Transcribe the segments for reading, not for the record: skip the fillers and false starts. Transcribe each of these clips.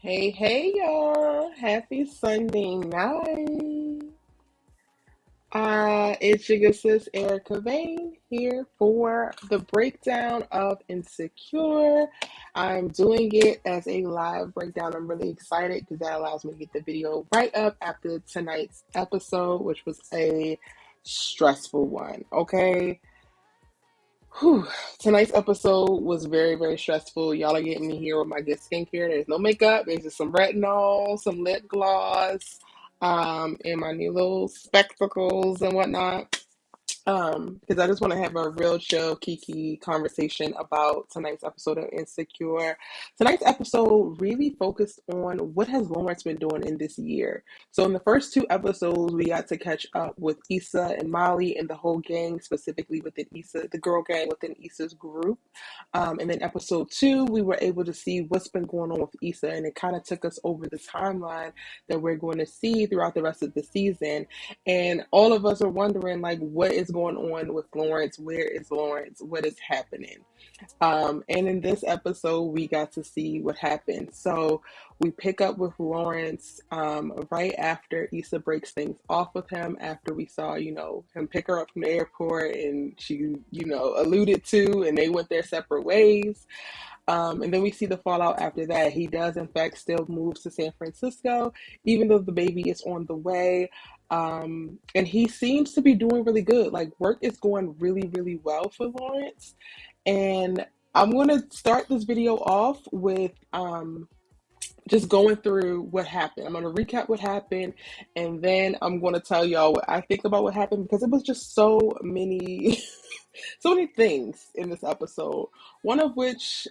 Hey, hey, y'all. Happy Sunday night. It's your good sis, Erica Vane, here for the breakdown of Insecure. I'm doing it as a live breakdown. I'm really excited because that allows me to get the video right up after tonight's episode, which was a stressful one, okay? Whew. Tonight's episode was very, very stressful. Y'all are getting me here with my good skincare. There's no makeup. There's just some retinol, some lip gloss, and my new little spectacles and whatnot. Because I just want to have a real chill, kiki conversation about tonight's episode of Insecure. Tonight's episode really focused on what has Lawrence been doing in this year. So in the first two episodes, we got to catch up with Issa and Molly and the whole gang, specifically within Issa, the girl gang within Issa's group. And then episode two, we were able to see what's been going on with Issa, and it kind of took us over the timeline that we're going to see throughout the rest of the season. And all of us are wondering, like, what is going on with Lawrence? Where is Lawrence? What is happening? And in this episode, we got to see what happened. So we pick up with Lawrence right after Issa breaks things off with him, after we saw, him pick her up from the airport and she, alluded to, and they went their separate ways. And then we see the fallout after that. He does, in fact, still move to San Francisco, even though the baby is on the way. And he seems to be doing really good. Like, work is going really, really well for Lawrence. And I'm going to start this video off with just going through what happened. I'm going to recap what happened, and then I'm going to tell y'all what I think about what happened, because it was just so many so many things in this episode. One of which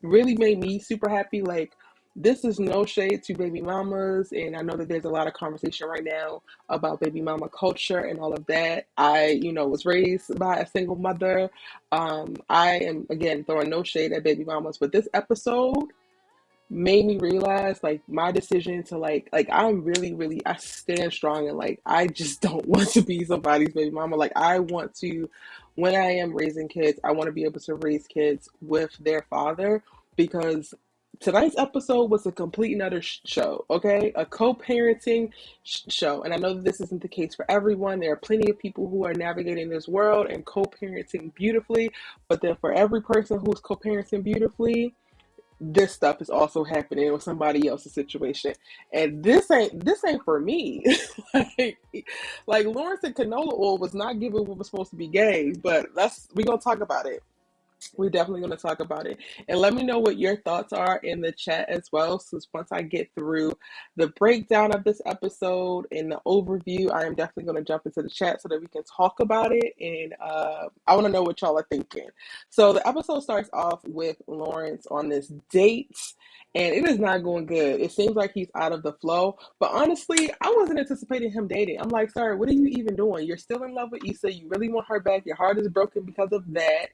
really made me super happy. Like, this is no shade to baby mamas, and I know that there's a lot of conversation right now about baby mama culture and all of that. I, was raised by a single mother. I am, again, throwing no shade at baby mamas, but this episode made me realize, like, my decision to like I'm really, really, I stand strong, and like I just don't want to be somebody's baby mama. Like, I want to, when I am raising kids, I want to be able to raise kids with their father, because tonight's episode was a complete and utter show, okay? A co-parenting show. And I know that this isn't the case for everyone. There are plenty of people who are navigating this world and co-parenting beautifully, but then for every person who's co-parenting beautifully, this stuff is also happening with somebody else's situation, and this ain't for me. like, like Lawrence and Canola oil was not given what was supposed to be gave, but we're gonna talk about it. We're definitely going to talk about it. And let me know what your thoughts are in the chat as well. So once I get through the breakdown of this episode and the overview, I am definitely going to jump into the chat so that we can talk about it. And I want to know what y'all are thinking. So the episode starts off with Lawrence on this date, and it is not going good. It seems like he's out of the flow. But honestly, I wasn't anticipating him dating. I'm like, sir, what are you even doing? You're still in love with Issa. You really want her back. Your heart is broken because of that.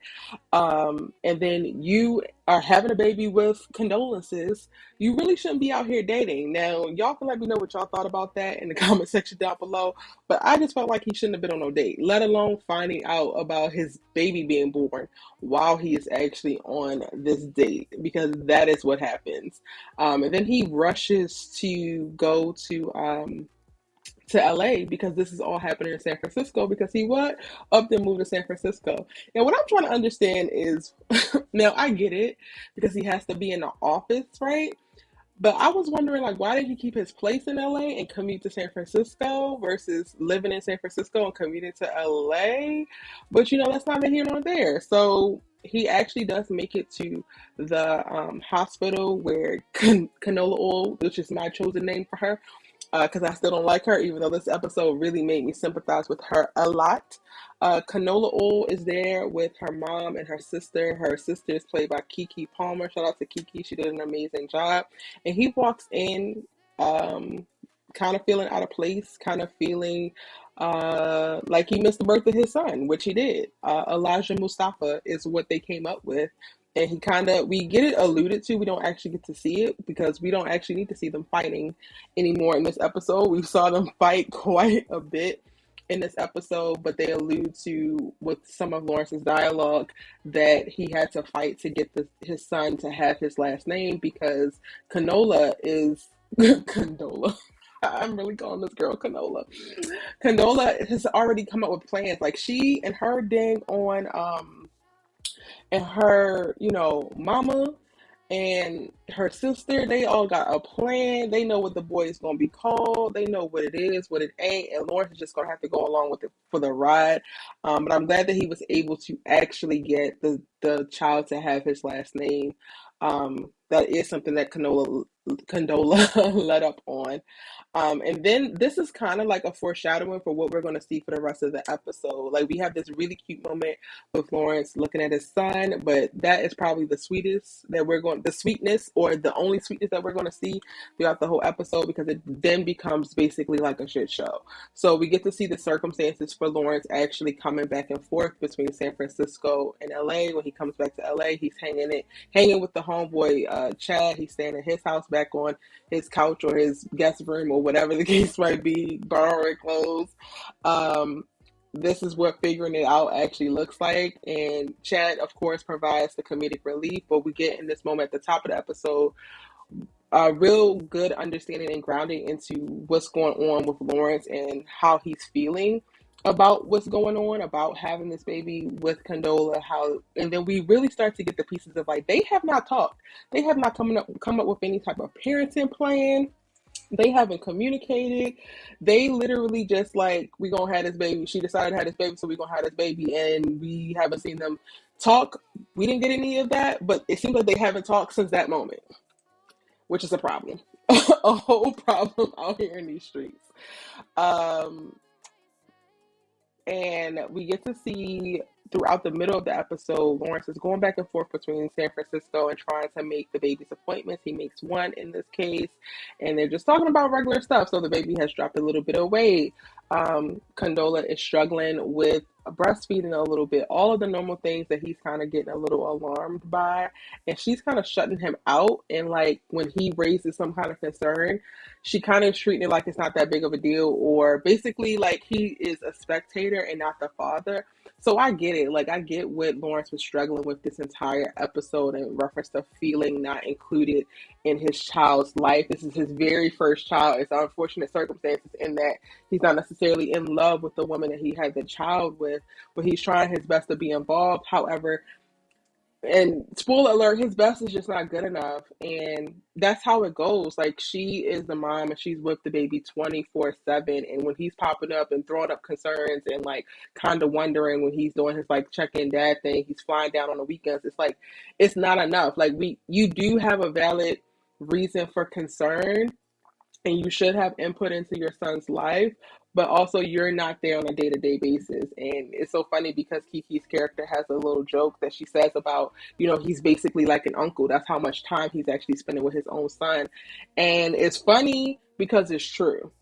And then you are having a baby with condolences. You really shouldn't be out here dating. Now, y'all can let me know what y'all thought about that in the comment section down below. But I just felt like he shouldn't have been on no date, let alone finding out about his baby being born while he is actually on this date, because that is what happens. And then he rushes to go to LA, because this is all happening in San Francisco, because he what? Up and moved to San Francisco. And what I'm trying to understand is, now I get it, because he has to be in the office, right? But I was wondering, like, why did he keep his place in LA and commute to San Francisco versus living in San Francisco and commuting to LA? But that's not here nor there. So he actually does make it to the hospital where Canola oil, which is my chosen name for her, because I still don't like her, even though this episode really made me sympathize with her a lot. Canola oil is there with her mom and her sister. Her sister is played by Keke Palmer. Shout out to Keke. She did an amazing job. And he walks in kind of feeling out of place, kind of feeling like he missed the birth of his son, which he did. Elijah Mustafa is what they came up with. And we get it alluded to. We don't actually get to see it, because we don't actually need to see them fighting anymore in this episode. We saw them fight quite a bit in this episode, but they allude to with some of Lawrence's dialogue that he had to fight to get his son to have his last name because Canola is Condola. I'm really calling this girl Canola. Condola has already come up with plans. Like she and her dang on and her, mama and her sister, they all got a plan. They know what the boy is going to be called. They know what it is, what it ain't. And Lawrence is just going to have to go along with it for the ride. But I'm glad that he was able to actually get the child to have his last name. That is something that Condola let up on. And then this is kind of like a foreshadowing for what we're going to see for the rest of the episode. Like we have this really cute moment with Lawrence looking at his son, but that is probably the sweetness or the only sweetness that we're going to see throughout the whole episode because it then becomes basically like a shit show. So we get to see the circumstances for Lawrence actually coming back and forth between San Francisco and LA. When he comes back to LA, he's hanging with the homeboy Chad. He's staying at his house back on his couch or his guest room or whatever the case might be, borrowing clothes. This is what figuring it out actually looks like. And Chad, of course, provides the comedic relief, but we get in this moment at the top of the episode a real good understanding and grounding into what's going on with Lawrence and how he's feeling about what's going on, about having this baby with Condola, and then we really start to get the pieces of like, they have not talked. They have not come up with any type of parenting plan. They haven't communicated. They literally just like, we gonna have this baby. She decided to have this baby, so we gonna have this baby, and we haven't seen them talk. We didn't get any of that, but it seems like they haven't talked since that moment, which is a problem. A whole problem out here in these streets. And we get to see throughout the middle of the episode, Lawrence is going back and forth between San Francisco and trying to make the baby's appointments. He makes one in this case, and they're just talking about regular stuff. So the baby has dropped a little bit of weight. Condola is struggling with breastfeeding a little bit, all of the normal things that he's kind of getting a little alarmed by, and she's kind of shutting him out. And like when he raises some kind of concern, she kind of treating it like it's not that big of a deal, or basically like he is a spectator and not the father. So I get it. Like I get what Lawrence was struggling with this entire episode in reference to feeling not included in his child's life. This is his very first child. It's unfortunate circumstances in that he's not necessarily in love with the woman that he had the child with, but he's trying his best to be involved. However, and spoiler alert, his best is just not good enough. And that's how it goes. Like she is the mom and she's with the baby 24/7. And when he's popping up and throwing up concerns and like kind of wondering when he's doing his like check-in dad thing, he's flying down on the weekends. It's like, it's not enough. Like you do have a valid reason for concern and you should have input into your son's life, but also you're not there on a day-to-day basis. And it's so funny because Kiki's character has a little joke that she says about, he's basically like an uncle. That's how much time he's actually spending with his own son. And it's funny because it's true.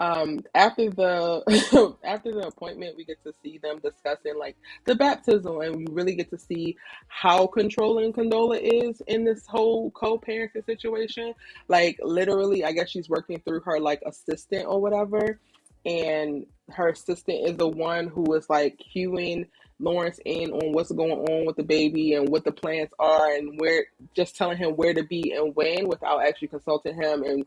After the after the appointment, we get to see them discussing like the baptism, and we really get to see how controlling Condola is in this whole co-parenting situation. Like literally, I guess she's working through her like assistant or whatever, and her assistant is the one who is like cueing Lawrence in on what's going on with the baby and what the plans are, and just telling him where to be and when without actually consulting him and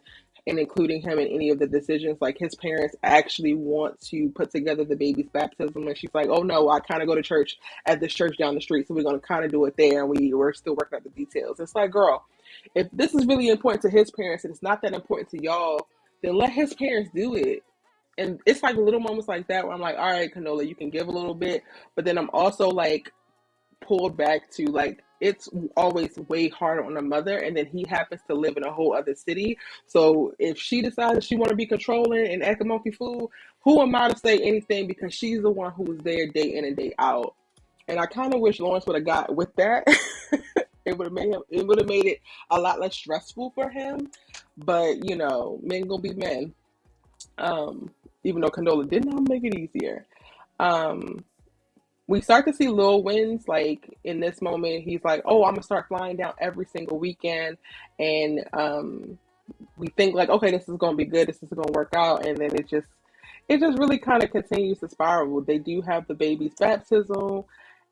including him in any of the decisions. Like his parents actually want to put together the baby's baptism, and she's like, oh no, I kind of go to church at this church down the street, so we're going to kind of do it there, and we're still working out the details. It's like, girl, if this is really important to his parents and it's not that important to y'all, then let his parents do it. And it's like little moments like that where I'm like, all right, Canola, you can give a little bit, but then I'm also like pulled back to like, it's always way harder on a mother, and then he happens to live in a whole other city. So if she decides she want to be controlling and act a monkey fool, who am I to say anything, because she's the one who was there day in and day out. And I kind of wish Lawrence would have got with that. It would have made it a lot less stressful for him. But men gonna be men. Even though Condola did not make it easier. We start to see little wins. Like in this moment, he's like, oh, I'm gonna start flying down every single weekend. And we think like, okay, this is gonna be good. This is gonna work out. And then it just really kind of continues to spiral. They do have the baby's baptism,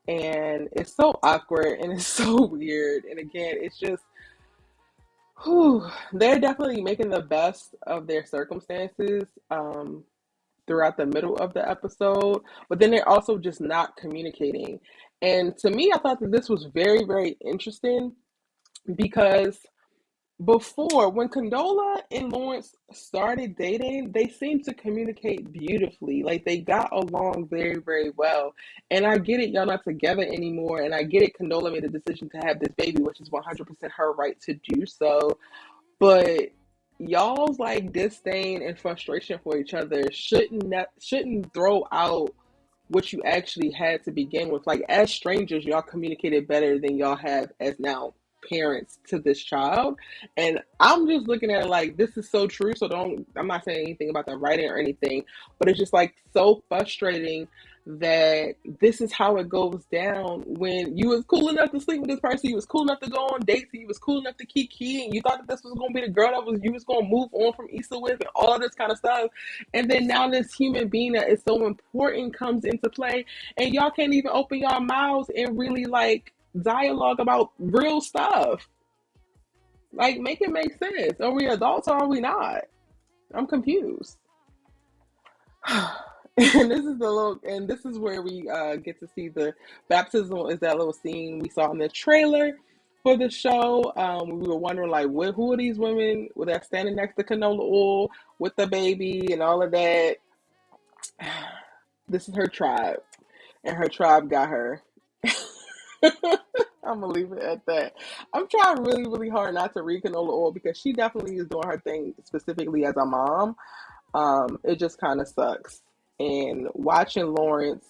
and it's so awkward and it's so weird. And again, it's just, whew, they're definitely making the best of their circumstances throughout the middle of the episode, but then they're also just not communicating. And to me, I thought that this was very, very interesting because before, when Condola and Lawrence started dating, they seemed to communicate beautifully. Like they got along very, very well. And I get it, y'all not together anymore. And I get it, Condola made a decision to have this baby, which is 100% her right to do so. But y'all's like disdain and frustration for each other shouldn't throw out what you actually had to begin with. Like as strangers, y'all communicated better than y'all have as now parents to this child. And I'm just looking at it like this is so true. So I'm not saying anything about the writing or anything, but it's just like so frustrating that this is how it goes down when you was cool enough to sleep with this person, you was cool enough to go on dates, and you was cool enough to kiki, and you thought that this was gonna be the girl that was you was gonna move on from Issa with and all of this kind of stuff. And then now this human being that is so important comes into play, and y'all can't even open your mouths and really like dialogue about real stuff. Like make it make sense. Are we adults or are we not? I'm confused. And this is where we get to see the baptism is that little scene we saw in the trailer for the show. We were wondering like who are these women that standing next to canola oil with the baby and all of that. This is her tribe, and her tribe got her. I'm gonna leave it at that. I'm trying really, really hard not to read Canola Oil because she definitely is doing her thing specifically as a mom. It just kind of sucks. And watching Lawrence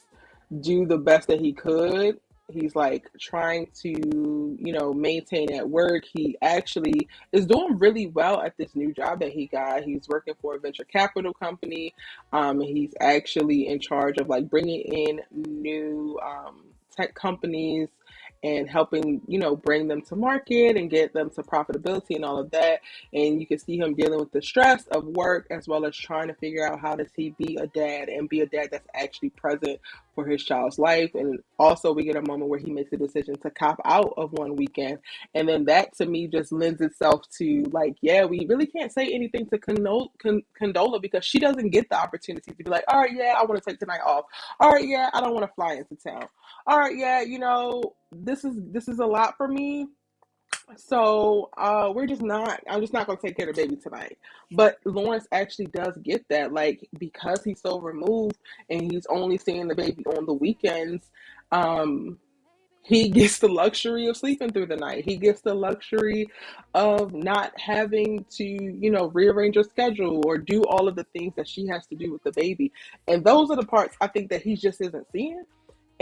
do the best that he could, he's like trying to, maintain at work. He actually is doing really well at this new job that he got. He's working for a venture capital company. He's actually in charge of like bringing in new tech companies and helping, bring them to market and get them to profitability and all of that. And you can see him dealing with the stress of work as well as trying to figure out how does he be a dad and be a dad that's actually present for his child's life. And also we get a moment where he makes a decision to cop out of one weekend. And then that to me just lends itself to like, yeah, we really can't say anything to Condola because she doesn't get the opportunity to be like, all right, yeah, I want to take tonight off. All right, yeah, I don't want to fly into town. All right, yeah, this is a lot for me. So I'm just not gonna take care of the baby tonight. But Lawrence actually does get that, like because he's so removed and he's only seeing the baby on the weekends, um, he gets the luxury of sleeping through the night. He gets the luxury of not having to, rearrange her schedule or do all of the things that she has to do with the baby. And those are the parts I think that he just isn't seeing.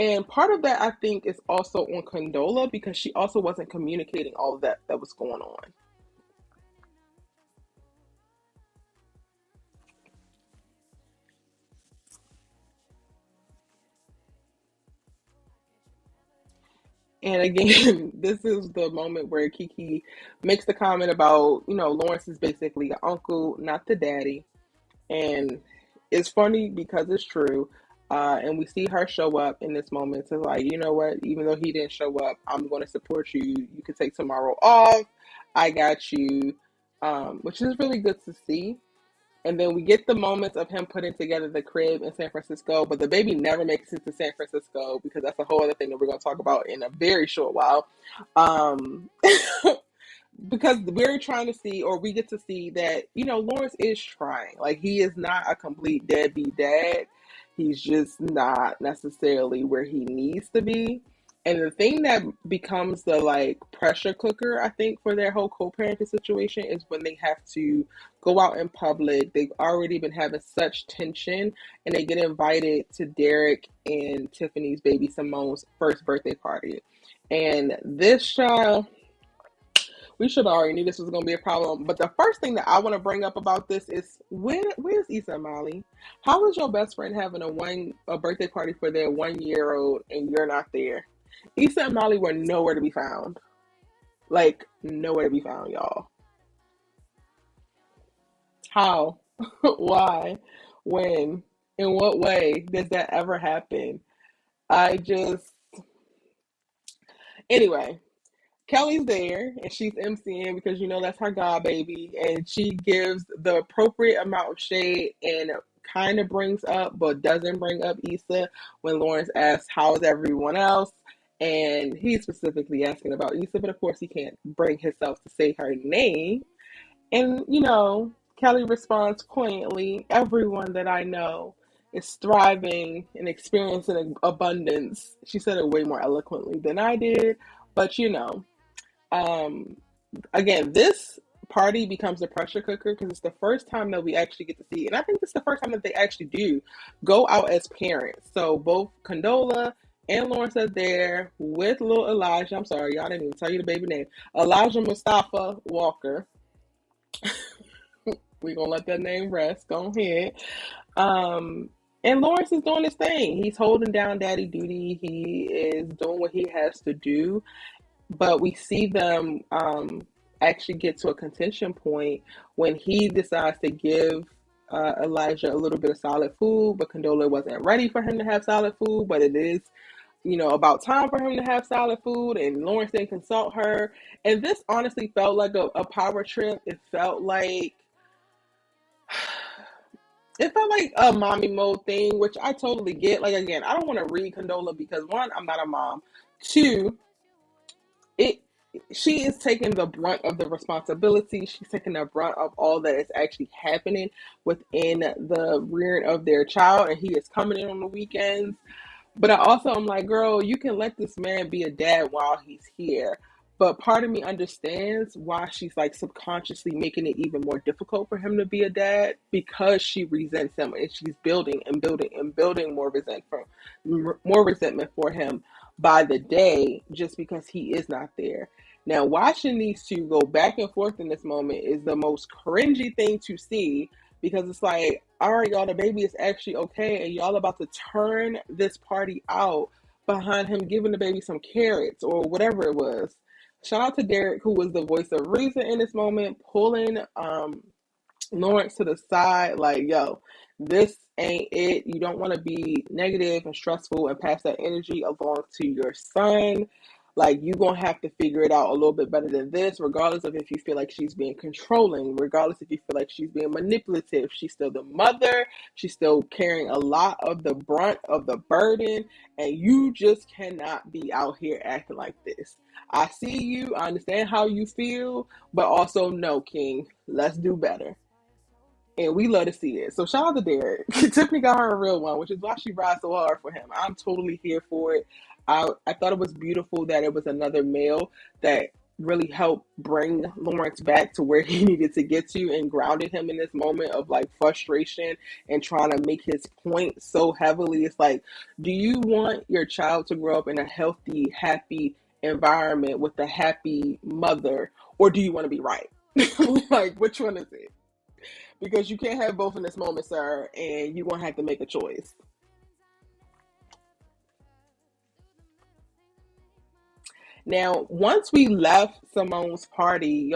And part of that, I think, is also on Condola because she also wasn't communicating all of that was going on. And again, this is the moment where Kiki makes the comment about, Lawrence is basically an uncle, not the daddy. And it's funny because it's true. And we see her show up in this moment to like, you know what, even though he didn't show up, I'm going to support you. You can take tomorrow off. I got you, which is really good to see. And then we get the moments of him putting together the crib in San Francisco, but the baby never makes it to San Francisco because that's a whole other thing that we're going to talk about in a very short while. Um, because we're trying to see, or we get to see that, Lawrence is trying. Like, he is not a complete deadbeat dad. He's just not necessarily where he needs to be. And the thing that becomes the like pressure cooker, I think, for their whole co-parenting situation is when they have to go out in public. They've already been having such tension, and they get invited to Derek and Tiffany's baby Simone's first birthday party. And this child, we should already knew this was going to be a problem. But the first thing that I want to bring up about this is where's Issa and Molly? How is your best friend having a birthday party for their 1 year old and you're not there? Issa and Molly were nowhere to be found. Like nowhere to be found, y'all. How? Why? When? In what way does that ever happen? I just, anyway, Kelly's there and she's emceeing because that's her god baby, and she gives the appropriate amount of shade and kind of brings up but doesn't bring up Issa when Lawrence asks how is everyone else, and he's specifically asking about Issa, but of course he can't bring himself to say her name. And Kelly responds poignantly, everyone that I know is thriving and experiencing abundance. She said it way more eloquently than I did, but um, again, this party becomes a pressure cooker because it's the first time that we actually get to see, and I think this is the first time that they actually do go out as parents. So both Condola and Lawrence are there with little Elijah. I'm sorry, y'all didn't even tell you the baby name. Elijah Mustafa Walker. We're gonna let that name rest. Go ahead. And Lawrence is doing his thing. He's holding down daddy duty. He is doing what he has to do. But we see them actually get to a contention point when he decides to give Elijah a little bit of solid food, but Condola wasn't ready for him to have solid food. But it is, about time for him to have solid food, and Lawrence didn't consult her. And this honestly felt like a power trip. It felt like a mommy mode thing, which I totally get. Like, again, I don't want to read Condola because, one, I'm not a mom. Two, it she is taking the brunt of the responsibility. She's taking the brunt of all that is actually happening within the rearing of their child, and he is coming in on the weekends. But I also am like, girl, you can let this man be a dad while he's here. But part of me understands why she's like subconsciously making it even more difficult for him to be a dad, because she resents him and she's building and building and building more resentment for him by the day, just because he is not there. Now, watching these two go back and forth in this moment is the most cringy thing to see, because it's like, all right, y'all, the baby is actually okay, and y'all about to turn this party out behind him giving the baby some carrots or whatever it was. Shout out to Derek, who was the voice of reason in this moment, pulling Lawrence to the side, like, yo, this ain't it. You don't want to be negative and stressful and pass that energy along to your son. Like, you going to have to figure it out a little bit better than this, regardless of if you feel like she's being controlling, regardless if you feel like she's being manipulative. She's still the mother. She's still carrying a lot of the brunt of the burden, and you just cannot be out here acting like this. I see you. I understand how you feel, but also, no, King, let's do better. And we love to see it. So shout out to Derek. Tiffany got her a real one, which is why she rides so hard for him. I'm totally here for it. I thought it was beautiful that it was another male that really helped bring Lawrence back to where he needed to get to and grounded him in this moment of like frustration and trying to make his point so heavily. It's like, do you want your child to grow up in a healthy, happy environment with a happy mother, or do you want to be right? Like, which one is it? Because you can't have both in this moment, sir, and you're going to have to make a choice. Now, once we left Simone's party,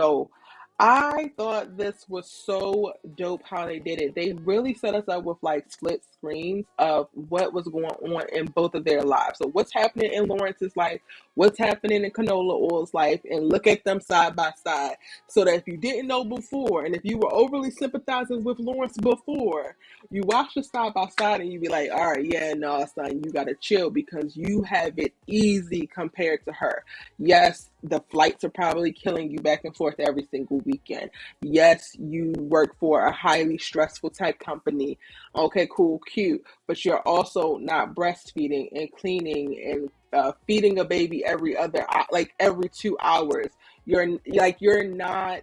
I thought this was so dope how they did it. They really set us up with like split screens of what was going on in both of their lives. So what's happening in Lawrence's life, what's happening in Canola Oil's life, and look at them side by side. So that if you didn't know before, and if you were overly sympathizing with Lawrence before, you watch the side by side and you be like, all right, yeah, no, son, you gotta chill because you have it easy compared to her. Yes, the flights are probably killing you back and forth every single weekend. Yes, you work for a highly stressful type company. Okay, cool, cute. But you're also not breastfeeding and cleaning and feeding a baby every 2 hours. You're not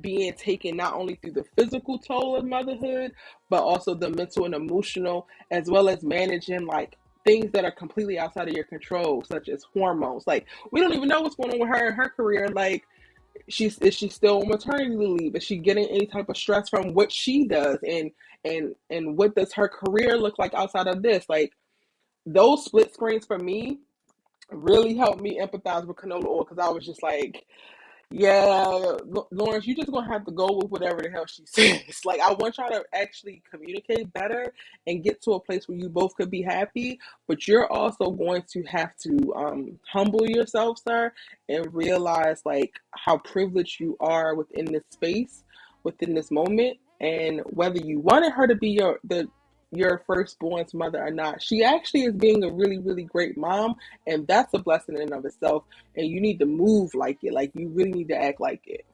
being taken not only through the physical toll of motherhood, but also the mental and emotional, as well as managing like things that are completely outside of your control, such as hormones. Like, we don't even know what's going on with her in her career. Like, is she still on maternity leave? Is she getting any type of stress from what she does? And what does her career look like outside of this? Like, those split screens for me really helped me empathize with Canola Oil, because I was just like, Yeah, Lawrence, you just gonna have to go with whatever the hell she says. Like, I want y'all to actually communicate better and get to a place where you both could be happy, but you're also going to have to humble yourself, sir, and realize like how privileged you are within this space, within this moment, and whether you wanted her to be your firstborn's mother or not, she actually is being a really, really great mom, and that's a blessing in and of itself. And you need to move like it. Like, you really need to act like it.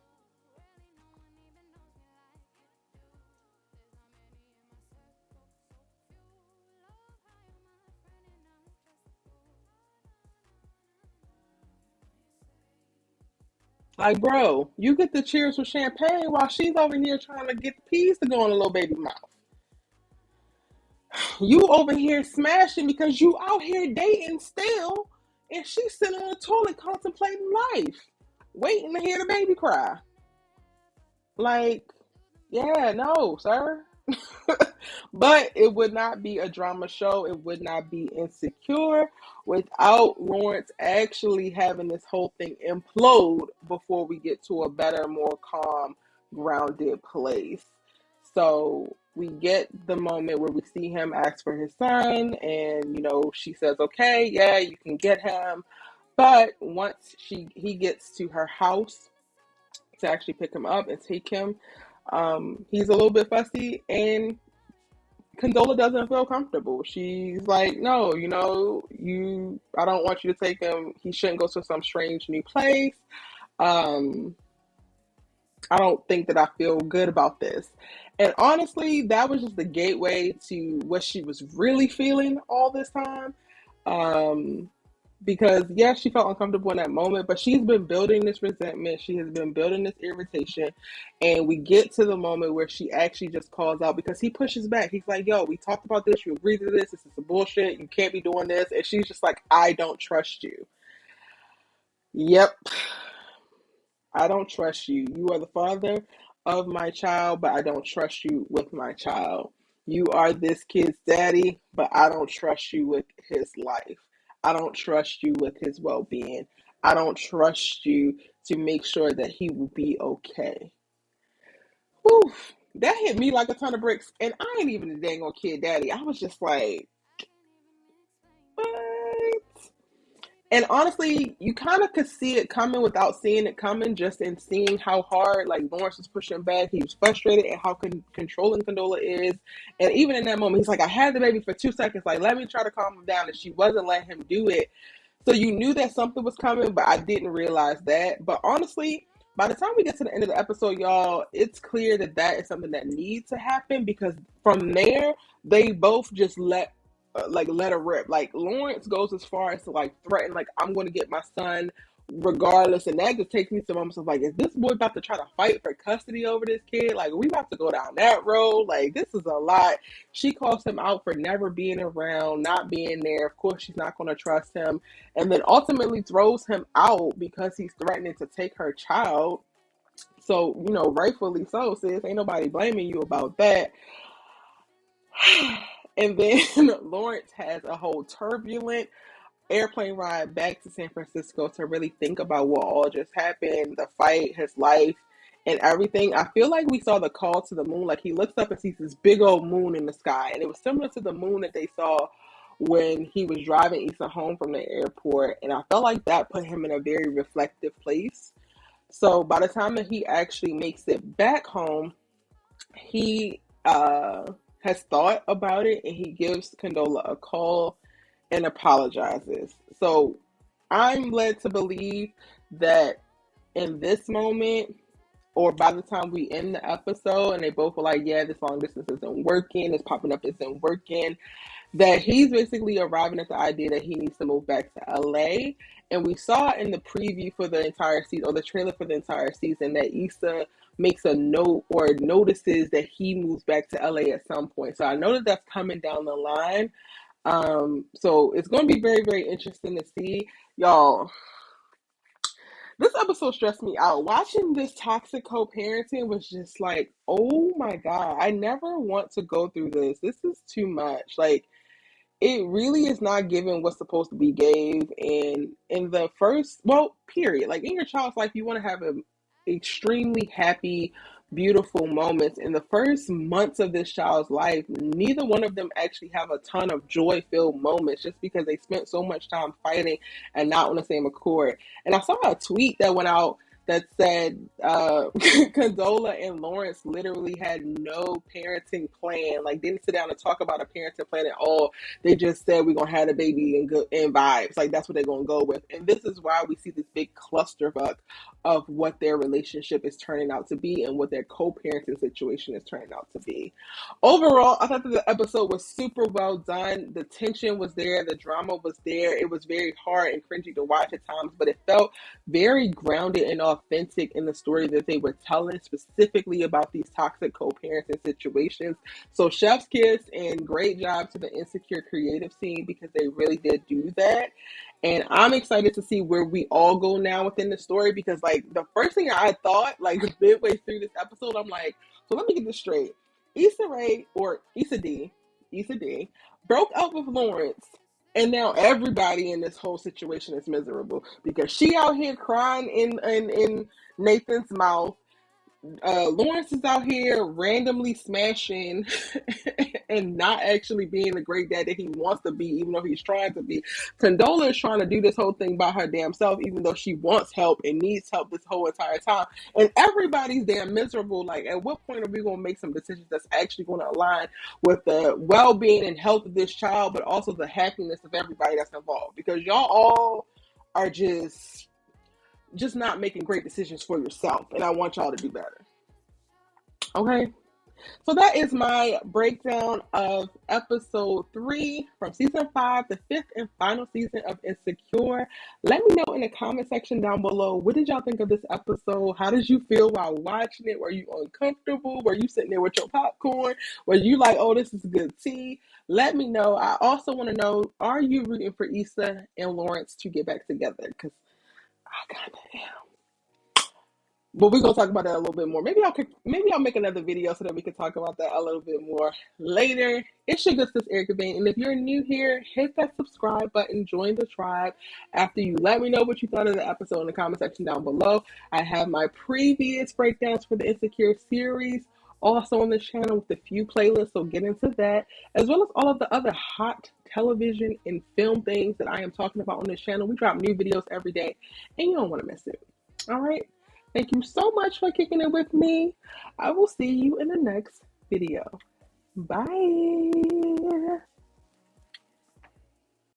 Like, bro, you get the cheers with champagne while she's over here trying to get the peas to go in a little baby mouth. You over here smashing because you out here dating still, and she's sitting on the toilet contemplating life, waiting to hear the baby cry. Like, yeah, no, sir. But it would not be a drama show. It would not be Insecure without Lawrence actually having this whole thing implode before we get to a better, more calm, grounded place. So we get the moment where we see him ask for his son, and she says, "Okay, yeah, you can get him." But once he gets to her house to actually pick him up and take him, he's a little bit fussy, and Condola doesn't feel comfortable. She's like, "No, I don't want you to take him. He shouldn't go to some strange new place. Um, I don't think that I feel good about this." And honestly, that was just the gateway to what she was really feeling all this time. Um, because yes, she felt uncomfortable in that moment, but she's been building this resentment. She has been building this irritation, and we get to the moment where she actually just calls out because he pushes back. He's like, "Yo, we talked about this. You agreed to this. This is some bullshit. You can't be doing this." And she's just like, "I don't trust you." Yep, I don't trust you. You are the father of my child, but I don't trust you with my child. You are this kid's daddy, but I don't trust you with his life. I don't trust you with his well being. I don't trust you to make sure that he will be okay. Whew, that hit me like a ton of bricks. And I ain't even a dang old kid daddy. I was just like, what? And honestly, you kind of could see it coming without seeing it coming, just in seeing how hard like Lawrence was pushing back. He was frustrated at how controlling Condola is. And even in that moment, he's like, "I had the baby for 2 seconds. Like, let me try to calm him down." And she wasn't letting him do it. So you knew that something was coming, but I didn't realize that. But honestly, by the time we get to the end of the episode, y'all, it's clear that that is something that needs to happen, because from there, they both just let her rip. Like, Lawrence goes as far as to like threaten, like, "I'm going to get my son regardless." And that just takes me to moments of like, is this boy about to try to fight for custody over this kid? Like, we about to go down that road? Like, this is a lot. She calls him out for never being around, not being there. Of course, she's not going to trust him. And then ultimately throws him out because he's threatening to take her child. So, rightfully so, sis. Ain't nobody blaming you about that. And then Lawrence has a whole turbulent airplane ride back to San Francisco to really think about what all just happened, the fight, his life, and everything. I feel like we saw the call to the moon. Like, he looks up and sees this big old moon in the sky. And it was similar to the moon that they saw when he was driving Issa home from the airport. And I felt like that put him in a very reflective place. So by the time that he actually makes it back home, he has thought about it, and he gives Condola a call and apologizes. So I'm led to believe that in this moment, or by the time we end the episode and they both were like, "Yeah, this long distance isn't working, it's popping up, isn't working," that he's basically arriving at the idea that he needs to move back to LA. And we saw in the preview for the entire season, or the trailer for the entire season, that Issa makes a note or notices that he moves back to LA at some point. So I know that that's coming down the line. So it's going to be very, very interesting to see. Y'all, this episode stressed me out. Watching this toxic co-parenting was just like, oh my God, I never want to go through this. This is too much. Like, it really is not given what's supposed to be gave. And in the first, well, period, like in your child's life, you want to have an extremely happy, beautiful moments. In the first months of this child's life, neither one of them actually have a ton of joy filled moments just because they spent so much time fighting and not on the same accord. And I saw a tweet that went out that said Condola and Lawrence literally had no parenting plan. Like, didn't sit down and talk about a parenting plan at all. They just said we're gonna have a baby and good and vibes. Like, that's what they're gonna go with. And this is why we see this big clusterfuck of what their relationship is turning out to be and what their co-parenting situation is turning out to be. Overall, I thought that the episode was super well done. The tension was there, the drama was there. It was very hard and cringy to watch at times, but it felt very grounded and authentic in the story that they were telling, specifically about these toxic co-parenting situations. So chef's kiss and great job to the Insecure creative team because they really did do that. And I'm excited to see where we all go now within the story because, like, the first thing I thought, like, midway through this episode, I'm like, so let me get this straight. Issa Rae, or Issa Dee, broke up with Lawrence, and now everybody in this whole situation is miserable because she out here crying in Nathan's mouth. Lawrence is out here randomly smashing and not actually being the great dad that he wants to be, even though he's trying to be. Condola is trying to do this whole thing by her damn self, even though she wants help and needs help this whole entire time. And everybody's damn miserable. Like, at what point are we going to make some decisions that's actually going to align with the well-being and health of this child, but also the happiness of everybody that's involved? Because y'all all are just not making great decisions for yourself, and I want y'all to do better. Okay, so that is my breakdown of episode 3 from season 5, the 5th and final season of Insecure. Let me know in the comment section down below, what did y'all think of this episode? How did you feel while watching it? Were you uncomfortable? Were you sitting there with your popcorn? Were you like, oh, this is good tea? Let me know. I also want to know, are you rooting for Issa and Lawrence to get back together? Because I kind of am. But we're gonna talk about that a little bit more. Maybe I'll make another video so that we can talk about that a little bit more later. It's your good sis Erica Bain, and if you're new here, hit that subscribe button, join the tribe. After you let me know what you thought of the episode in the comment section down below. I have my previous breakdowns for the Insecure series also on this channel with a few playlists, so get into that, as well as all of the other hot television and film things that I am talking about on this channel. We drop new videos every day, and you don't want to miss it. All right. Thank you so much for kicking it with me. I will see you in the next video. Bye.